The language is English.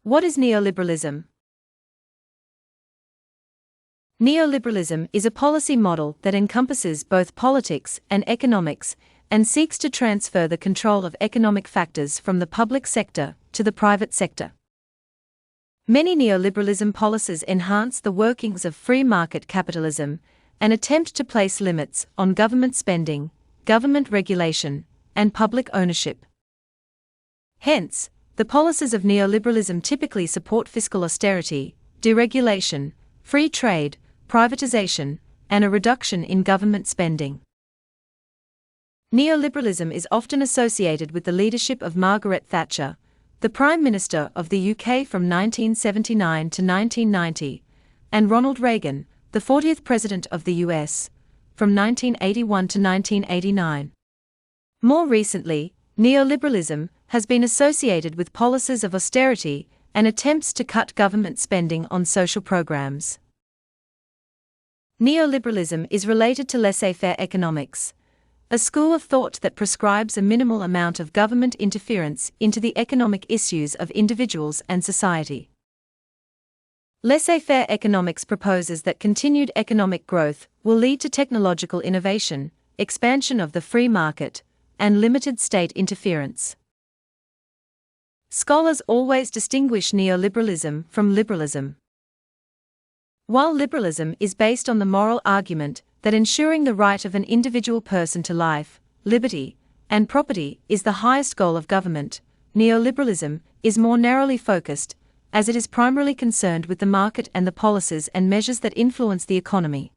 What is neoliberalism? Neoliberalism is a policy model that encompasses both politics and economics and seeks to transfer the control of economic factors from the public sector to the private sector. Many neoliberalism policies enhance the workings of free market capitalism and attempt to place limits on government spending, government regulation, and public ownership. Hence, the policies of neoliberalism typically support fiscal austerity, deregulation, free trade, privatization, and a reduction in government spending. Neoliberalism is often associated with the leadership of Margaret Thatcher, the Prime Minister of the UK from 1979 to 1990, and Ronald Reagan, the 40th President of the US, from 1981 to 1989. More recently, neoliberalism has been associated with policies of austerity and attempts to cut government spending on social programs. Neoliberalism is related to laissez-faire economics, a school of thought that prescribes a minimal amount of government interference into the economic issues of individuals and society. Laissez-faire economics proposes that continued economic growth will lead to technological innovation, expansion of the free market, and limited state interference. Scholars always distinguish neoliberalism from liberalism. While liberalism is based on the moral argument that ensuring the right of an individual person to life, liberty, and property is the highest goal of government, neoliberalism is more narrowly focused, as it is primarily concerned with the market and the policies and measures that influence the economy.